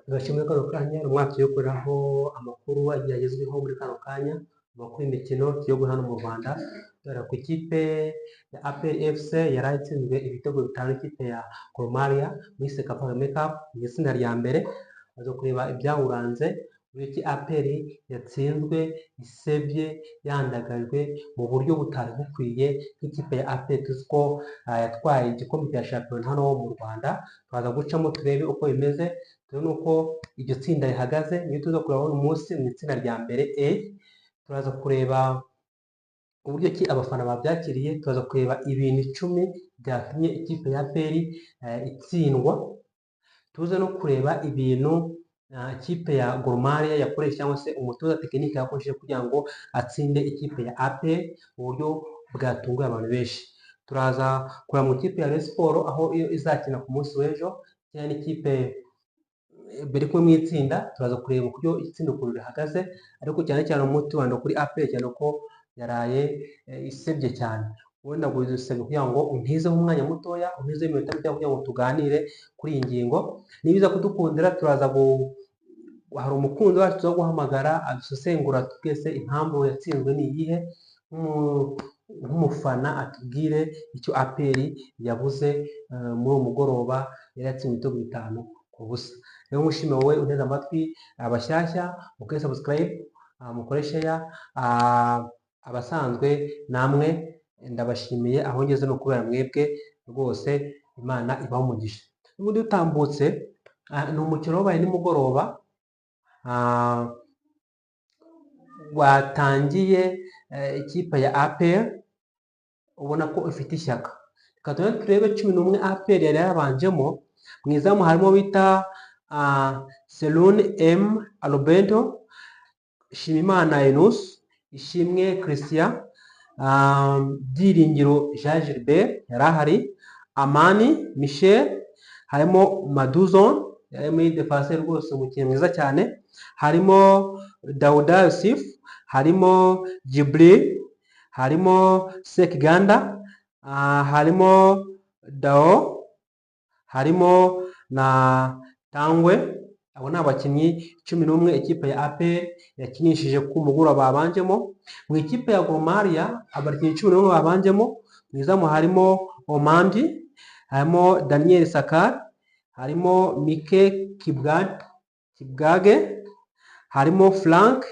Agashimwe kano kanya ni umwaka yo kuriraho amakuru agiye agezweho muri kano kanya, amakuru y'imikino y'igihugu hano mu Rwanda. Dore ku ikipe ya APR FC yari itsinzwe ibitego bitanu ikipe ya Gor Mahia muri Sekafa Kagame Cup mu itsinda rya mbere. Baza kureba ibyawuranze muri iki APR yatsinzwe, isebye, yandagajwe mu buryo butari bukwiye nk'ikipe ya APR tuzi ko yatwaye igikombe cya shampiyona hano mu Rwanda. Twaza gucamo turebe uko bimeze, turebe n'uko iryo tsinda rihagaze. Niyo tuza kureba uyu munsi mu itsinda rya mbere A, turaza kureba uburyo ki abafana babyakiriye, turaza kureba ibintu 10 byatumye ikipe ya APR itsindwa, tuze no kureba ibintu ikipe ya Gor Mahia yakoresha cyangwa se umutoza tekinike yakoresheje kugira ngo atsinde ikipe ya APR mu buryo bwatunguye abantu benshi. Turaza kureba mu ikipe ya Rayon Sports aho iyo izakina ku munsi w'ejo cyane n'ikipe bari kumwe mu itsinda. Turaza kureba uburyo itsinda ukuntu rihagaze, ariko cyane cyane umuti wanda kuri APR cyane ko yaraye isebye cyane. Wenda ngo dusabye kugira ngo untizeho umwanya mutoya, untizeho iminota mike kugira ngo tuganire kuri iyi ngingo. Nibiza kudukundira turaza hari umukunzi wacu tuza guhamagara adusesengura twese impamvu yatsinzwe ni iyihe, nk'umufana atubwire icyo APR yabuze muri uwo mugoroba yari yatsinze ibitego 5-0. Rero mushime wowe unteze amatwi, abashyashya mukore subscribe, mukore share, abasanzwe namwe ndabashimiye aho ngeze no kubera mwebwe rwose. Imana ibaho umugisha. N'ubundi utambutse ni umukino wabaye nimugoroba, watangiye ikipe ya APR ubona ko ifite ishyaka. Reka turebe 11 APR yari yabanjemo. Mu izamu harimo bita Selun M Alberto, Shimimana Enos, Ishimwe Christian, Byiringiro Jean Gilbert yari ahari, Amani Michel, harimo Maduzon yari muri defense rwose umukinnyi mwiza cyane, harimo Dauda Yusuf, harimo Jibril, harimo Sekiganda, harimo Dao, harimo na Tangwe. Abo ni abakinnyi 11 ikipe ya APR yakinishije ku mugoroba babanjemo. Mu ikipe ya Gor Mahia abakinnyi 11 babanjemo, mu izamu harimo Omandi, harimo Daniel Sakar, harimo Mike Kibgage, harimo Frank,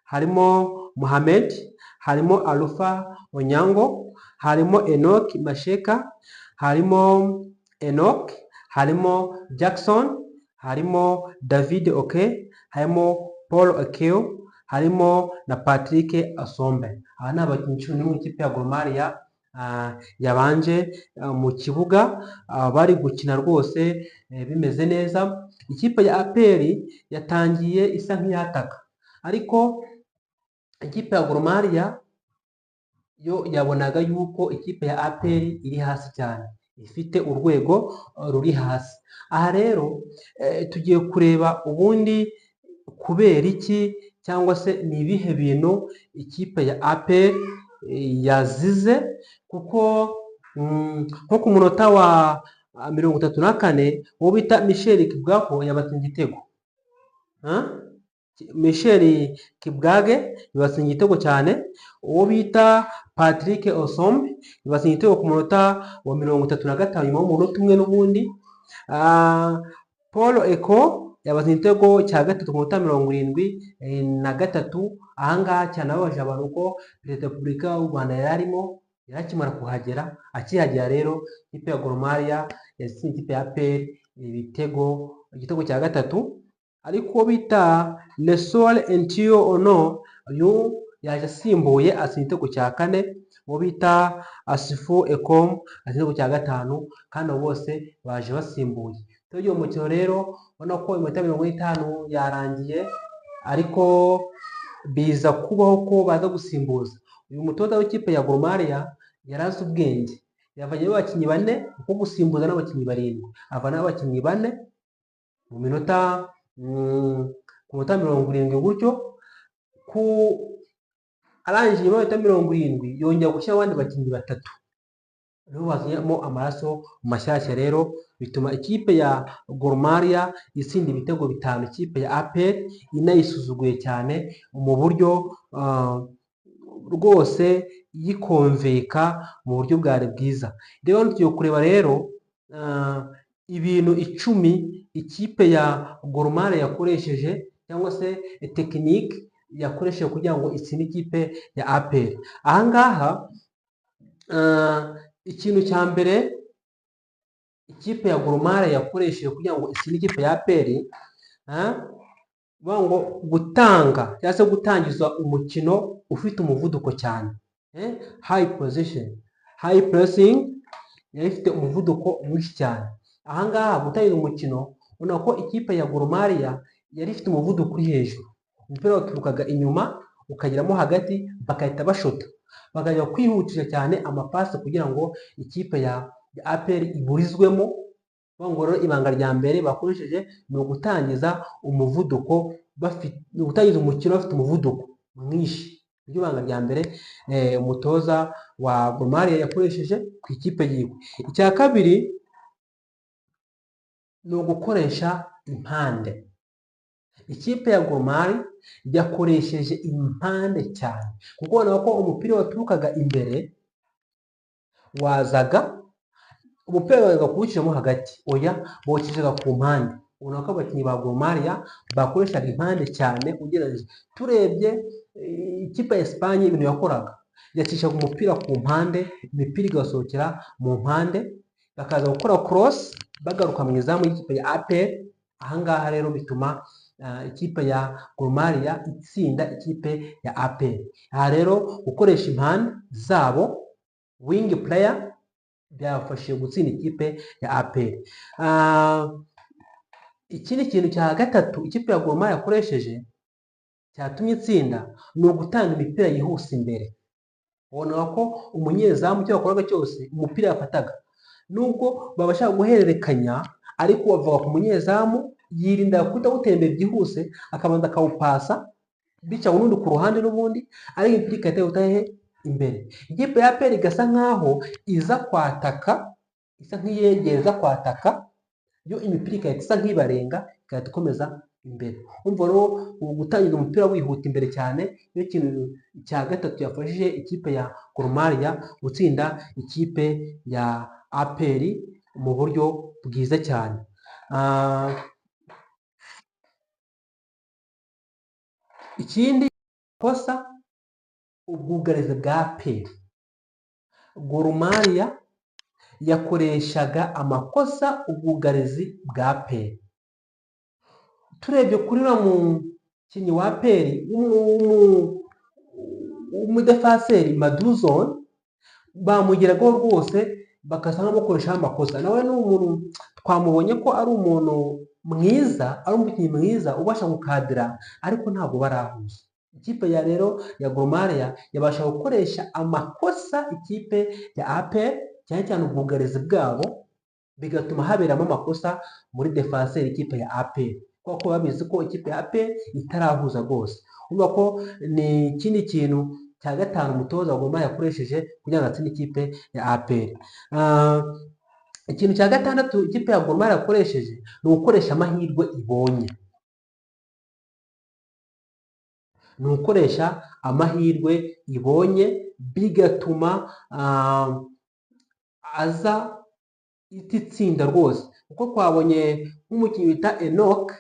harimo Mohamed, harimo Alufa Onyango, harimo Enoch Masheka, harimo Enoch, harimo Jackson, harimo David Oke, harimo Paul Akeo, harimo na Patrick Asombe. Aba ni abakinnyi 11 mu ikipe ya Gor Mahia yabanje mu kibuga, bari gukina rwose bimeze neza. Ikipe ya APR yatangiye isa nk'iyataka, ariko ikipe ya Gor Mahia yo yabonaga yuko ikipe ya APR iri hasi cyane, ifite urwego ruri hasi. Aha rero tugiye kureba ubundi kubera iki cyangwa se ni ibihe bintu ikipe ya APR yazize, kuko nko ku munota wa 34 uwo bita Michel Kibwako yabatsinze igitego. Michel Kibwage yabatsinze igitego cyane. Uwo bita Patrick Osombe yabatsinze igitego ku munota wa 35 nyuma y'umunota umwe n'ubundi. Paul Eko yabatsinze igitego cya gatatu ku munota 73. Ahangaha cyane ababaje abantu ko Perezida wa Repubulika y'u Rwanda yarimo yarakimara kuhagera. Akihagera rero ikipe ya Gor Mahia yatsinze ikipe ya APR igitego cya gatatu, ariko bita Lesol Entio Ono uyu yaje asimbuye atsinze igitego cya 4. Uwo bita Asifu Ekom atsinze igitego cya 5, kandi abo bose baje basimbuye. Uyu mukino rero ubona ko iminota 50 yarangiye, ariko biza kubaho ko baza gusimbuza. Uyu mutoza w'ikipe ya Gor Mahia yarazi ubwenge, yavanye abakinnyi 4 uko gusimbuza n'abakinnyi 7, avana abakinnyi 4 mu minota ku minota 70 gutyo. Arangije iminota 70 yongera gushyira abandi bakinnyi 3 nibo bazanyemo amaraso mashyashya, rero bituma ikipe ya Gor Mahia itsinda ibitego 5 ikipe ya APR inayisuzuguye cyane mu buryo rwose yikonveka mu buryo bwari bwiza. Rero tugiye kureba rero ibintu 10 ikipe ya Gor Mahia yakoresheje cyangwa se tekinike yakoresheje kugira ngo itsinde ikipe ya APR. Ahangaha ikintu cya mbere ikipe ya Gor Mahia yakoresheje kugira ngo itsinde ikipe ya APR ngo gutanga cyangwa se gutangiza umukino ufite umuvuduko cyane, high position, high pressing, yari ifite umuvuduko mwinshi cyane. Ahangaha gutangiza umukino ubona ko ikipe ya Gor Mahia yari ifite umuvuduko uri hejuru, umupira waturukaga inyuma ukageramo hagati bakahita bashota, bakajya kwihutisha cyane amapasi kugira ngo ikipe ya APR iburizwemo. Ngo rero ibanga rya mbere bakoresheje ni ugutangiza umuvuduko, gutangiza umukino bafite umuvuduko mwinshi. Iryo banga rya mbere umutoza wa Gor Mahia yakoresheje ku ikipe yiwe. Icya kabiri ni ugukoresha impande. Ikipe ya Gor Mahia yakoresheje impande cyane, kuko ubona ko umupira waturukaga imbere wazaga, umupira wazaga kuwucishamo hagati, oya bawucishaga ku mpande. Ubona ko abakinnyi ba Gor Mahia bakoreshaga impande cyane ugereranyije. Turebye ikipe ya Espagne ibintu yakoraga, yacishaga umupira ku mpande, imipira igasohokera mu mpande, bakaza gukora cross bagaruka mu izamu y'ikipe ya APR. Ahangaha rero bituma ikipe ya Gor Mahia itsinda ikipe ya APR. Aha rero gukoresha impande zabo, wing player, byafashije gutsinda ikipe ya APR. Ikindi kintu cya gatatu ikipe ya Gor Mahia yakoresheje cyatumye itsinda ni ugutanga imipira yihuse imbere. Ubona ko umunyezamu icyo yakoraga cyose umupira yafataga, nubwo babasha guhererekanya, ariko bavuga ku munyezamu yirinda kuhita awutera imbere byihuse, akabanza akawupasa bica urundi ku ruhande n'ubundi, ariko imipira igahita yihutahe imbere. Ikipe ya APR igasa nkaho iza kwataka, isa nk'iyegereza kwataka, yo imipira igahita isa nk'ibarenga, igahita ikomeza imbere. Umva rero gutangiza umupira wihuta imbere cyane niyo kintu cya gatatu yafashije ikipe ya Gor Mahia gutsinda ikipe ya APR mu buryo bwiza cyane. Ikindi kosa ubwugarizi bwa APR. Gor Mahia yakoreshaga amakosa ubwugarizi bwa APR. Turebye kuri uriya mukinnyi wa APR w'umudefaseri Maduzon, bamugeragaho rwose bagasa nk'abakoreshaho amakosa. Nawe ni umuntu twamubonye ko ari umuntu mwiza, ari umukinnyi mwiza ubasha gukadira, ariko ntabwo barahuza. Ikipe ya rero ya Gor Mahia yabasha gukoresha amakosa ikipe ya APR, cyane cyane ubwugarizi bwabo, bigatuma haberamo amakosa muri defenseri ikipe ya APR, kuko babizi ko ikipe ya APR itarahuza rwose. Urumva ko ni ikindi kintu cya gatanu umutoza wa Gor Mahia yakoresheje kugira ngo atsinde ikipe ya APR. Ikintu cya gatandatu ikipe ya Gor Mahia yakoresheje ni ugukoresha amahirwe ibonye. Ni ugukoresha amahirwe ibonye, bigatuma aza itsinda rwose. Kuko twabonye nk'umukinnyi bita Enoch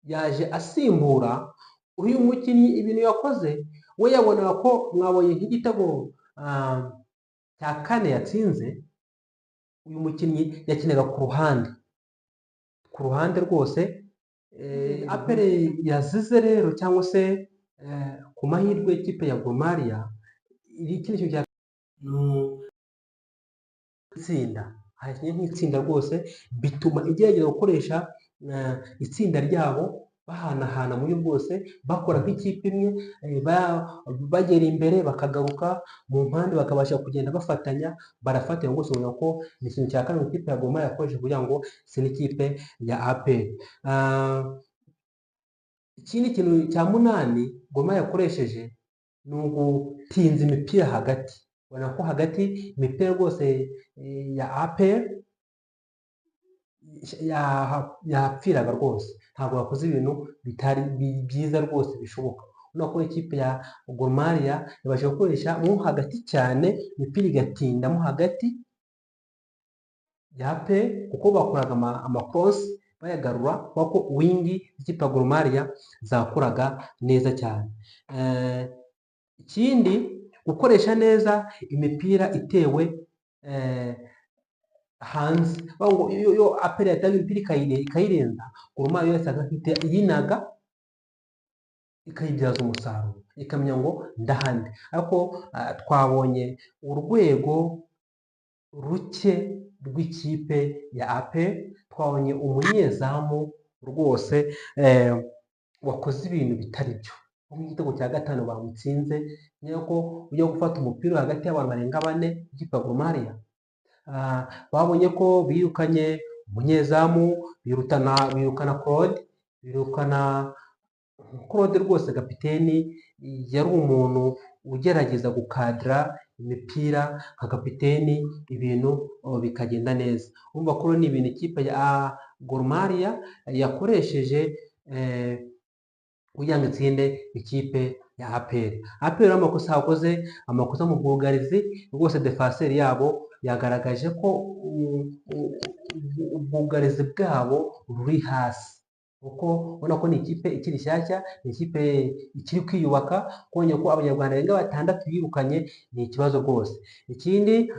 yaje asimbura uyu mukinnyi, ibintu yakoze we yabonaga ko, mwabonye nk'igitego cya kane yatsinze, uyu mukinnyi yakinaga ku ruhande rwose. APR yazize rero, cyangwa se ku mahirwe y'ikipe ya Gor Mahia, iri kintu cya itsinda, hakinnye nk'itsinda rwose, bituma igerageza gukoresha itsinda ryabo bahanahana muri bwose, bakora nk'ikipe imwe, bagera imbere bakagaruka mu mpande, bakabasha kugenda bafatanya, barafatanya rwose. Ubona ko ni ikintu cya kane ikipe ya Gor Mahia yakoresheje kugira ngo itsinde ikipe ya APR. Ikindi kintu cya munani Gor Mahia yakoresheje ni ugutinza imipira hagati. ubona ko hagati imipira rwose ya APR yapfiraga rwose, ntabwo bakoze ibintu bitari byiza rwose bishoboka. Urabona ko ikipe ya Gor Mahia yabashije gukoresha mo hagati cyane, imipira igatinda mo hagati ya APR kuko bakoraga amakosi bayagarura, kuko wingi ikipe ya Gor Mahia zakoraga neza cyane. Ikindi gukoresha neza imipira itewe hanze, iyo APR yatanga imipira ikayirenza, Gor Mahia yasaga yinaga ikayibyaza umusaruro, ikamenya ngo ndahandi. Ariko twabonye urwego ruke rw'ikipe ya APR, twabonye umunyezamu rwose wakoze ibintu bitari byo. Nk'igitego cya gatanu bamutsinze, niyo ko ujya gufata umupira hagati y'abantu barenga 4 ikipe ya Gor Mahia. Babonye ko birukanye umunyezamu, birukana Claude rwose kapiteni, yari umuntu ugerageza gukadira imipira nka kapiteni, ibintu bikagenda neza. Urumva ko ni ibintu ikipe ya Gor Mahia yakoresheje kugira ngo itsinde ikipe ya APR. APR amakosa yakoze, amakosa mu bwugarizi rwose, defenseur yabo yagaragaje ko ubwugarizi bwabo ruri hasi, kuko ubona ko ni ikipe ikiri shyashya, ni ikipe ikiri kwiyubaka. Kubonye ko abanyarwanda barenga 6 yirukanye ni ikibazo rwose. Ikindi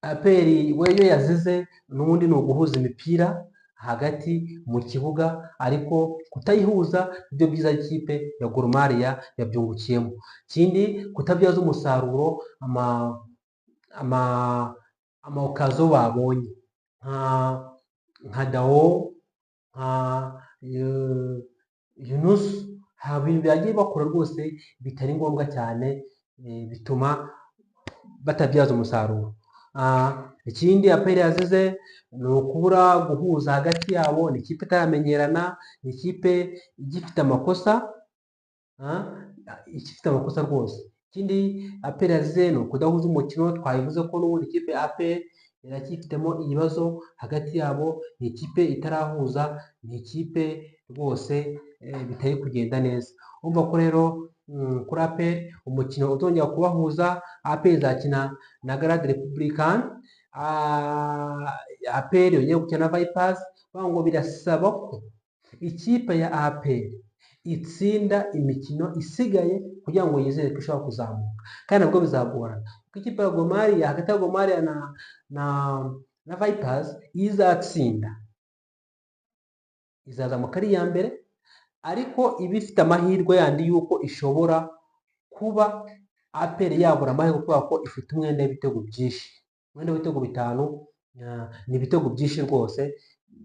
APR we yo yazize n'ubundi ni uguhuza imipira hagati mu kibuga, ariko kutayihuza ibyo byiza ikipe ya Gor Mahia yabyungukiyemo. Ikindi kutabyaza umusaruro amaokazo babonye, nka Dao, nka Yunus, haba ibintu byagiye bakora rwose bitari ngombwa cyane, bituma batabyaza umusaruro. Ikindi APR yazize ni ukubura guhuza hagati yabo, ni ikipe itaramenyerana, ni ikipe igifite amakosa, rwose. Ikindi APR yazize ni ukudahuza umukino, twabivuze ko n'ubundi ikipe ya APR iracyifitemo ibibazo hagati yabo, ni ikipe itarahuza, ni ikipe rwose bitari kugenda neza. Urumva ko rero kuri APR umukino uzongera kubahuza, APR izakina na Garde Republicaine, APR yongeye gukina na Vipers. Ngo birasaba ko ikipe ya APR itsinda imikino isigaye kugira ngo yizere ko ishobora kuzamuka, kandi nabwo bizagorana kuko ikipe ya Gor Mahia, hagati ya Gor Mahia na Vipers, izatsinda izazamuka ari iya mbere, ariko iba ifite amahirwe yandi y'uko ishobora kuba APR yabura amahirwe kubera ko ifite umwenda w'ibitego byinshi, umwenda w'ibitego 5, ni ibitego byinshi rwose,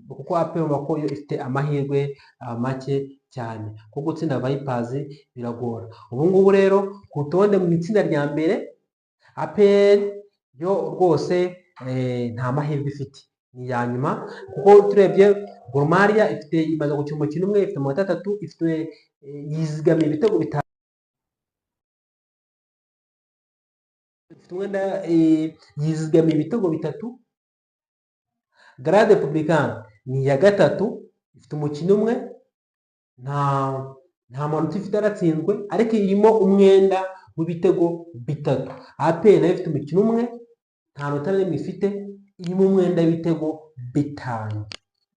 kuko APR ko yo ifite amahirwe make cyane, ko gutsinda Vipers biragora. Ubu ngubu rero ku rutonde mu itsinda rya mbere, APR yo rwose nta mahirwe ifite, ni ya nyuma, kuko turebye Gor Mahia imaze gukina umukino umwe, ifite amanota 3, ifite yizigamiye ibitego 5, ifite umwenda yizigamiye ibitego 3. Garde Republicaine ni iya gatatu, ifite umukino umwe, nta manota ifite, aratsinzwe, ariko irimo umwenda w'ibitego 3. APR nayo ifite umukino umwe, nta nota rimwe ifite, irimo umwenda w'ibitego 5.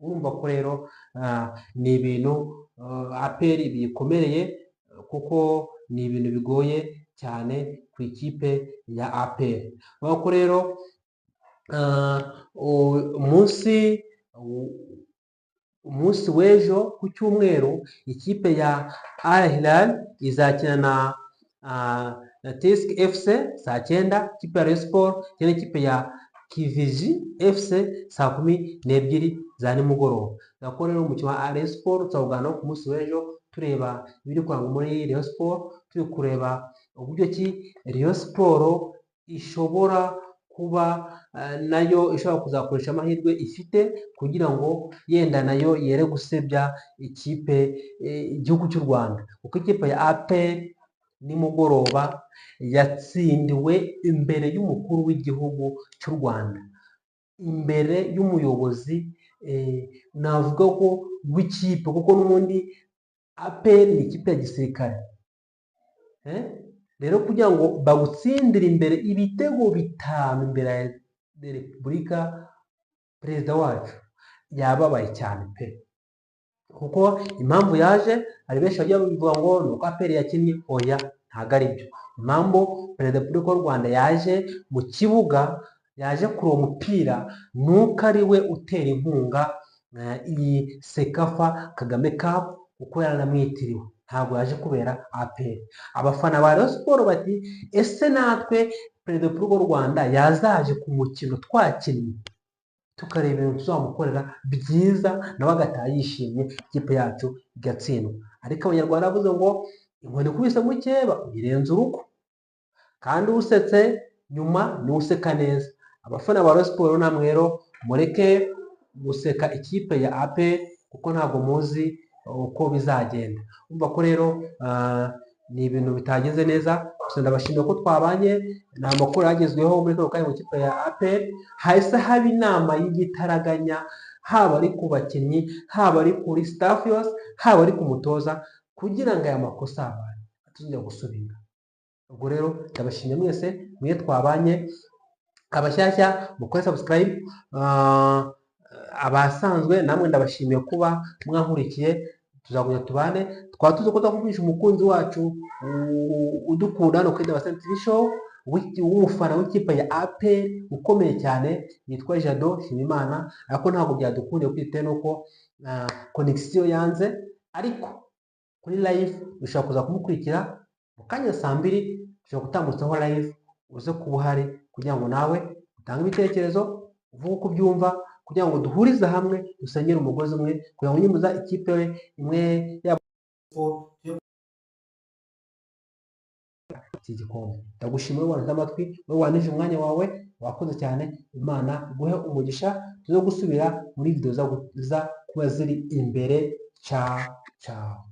Urumva ko rero ni ibintu APR bikomereye, kuko ni ibintu bigoye cyane ku ikipe ya APR. Urumva ko rero umunsi w'ejo ku cyumweru, ikipe ya Al Hilal izakina na TSC FC saa 9, ikipe ya Rayon Sports cyangwa ikipe ya Kiviji FC saa 12 za nimugoroba. Nako rero umukino wa Rayon Sports tuzawugana ku munsi w'ejo, tureba ibiri kuranga muri Rayon Sports, turi kureba uburyo ki Rayon Sports ishobora kuba nayo ishobora kuzakoresha amahirwe ifite kugira ngo yenda nayo yere gusebya igihugu cy'u Rwanda, kuko ikipe ya APR nimugoroba yatsindiwe imbere y'umukuru w'igihugu cy'u Rwanda, imbere y'umuyobozi navuga ko w'ikipe, kuko n'ubundi APR ni ikipe ya gisirikare. Rero kugira ngo bagutsindire imbere ibitego 5 imbere ya Repubulika, perezida wacu yababaye cyane pe, kuko impamvu yaje hari benshi bajya babivuga ngo ni uko APR yakinnye. Oya, ntabwo ari byo. Impamvu perezida wa Repubulika y'u Rwanda yaje mu kibuga, yaje kuri uwo mupira, nuko ari we utera inkunga iyi Sekafa Kagame Cup, uko yaranamwitiriwe. Ntabwo yaje kubera APR. Abafana ba Rayon Sports bati ese natwe perezida wa Repubulika y'u Rwanda yazaje ku mukino twakinnye tukareba ibintu tuzamukorera byiza, nawe agataha yishimye, ikipe yacu igatsindwa. Ariko abanyarwanda bavuze ngo inkoni ikubise mukeba uyirenza urugo, kandi usetse nyuma niwe useka neza. Abafana ba Rayon Sports namwe rero mureke guseka ikipe ya APR, kuko ntabwo muzi uko bizagenda. Umva ko rero ni ibintu bitageze neza. Gusa ndabashimiye ko twabanye. Ni amakuru yagezweho muri kano kanya mu kipe ya APR. Hahise haba inama y'igitaraganya, haba ari ku bakinnyi, haba ari kuri staff yose, haba ari ku mutoza, kugira ngo aya makosa abaye atuzongera gusubira. Ubwo rero ndabashimiye mwese mwe twabanye. Abashyashya mukore subscribe, abasanzwe namwe ndabashimiye kuba mwankurikiye. Tuzagumya tubane, twaba tuzi ko tuzakuvugisha umukunzi wacu udukunda no kuri Dabasen TV show, w'umufana w'ikipe ya APR ukomeye cyane, yitwa Jado Nshimiyimana. Ariko ntabwo byadukundiye kwite nuko connection yanze, ariko kuri live ushobora kuza kumukurikira mu kanya saa 2, ushobora gutambutsaho live, uze kuba uhari kugira ngo nawe utange ibitekerezo, uvuge uko ubyumva, kugira ngo duhurize hamwe, dusenyere umugozi umwe, kugira ngo nyimuza ikipe imwe iki gikombe. Ndagushimiye wowe wanze amatwi, wowe wanije umwanya wawe, wakoze cyane. Imana iguhe umugisha. Tuzo gusubira muri video za kuba ziri imbere. Ciao ciao.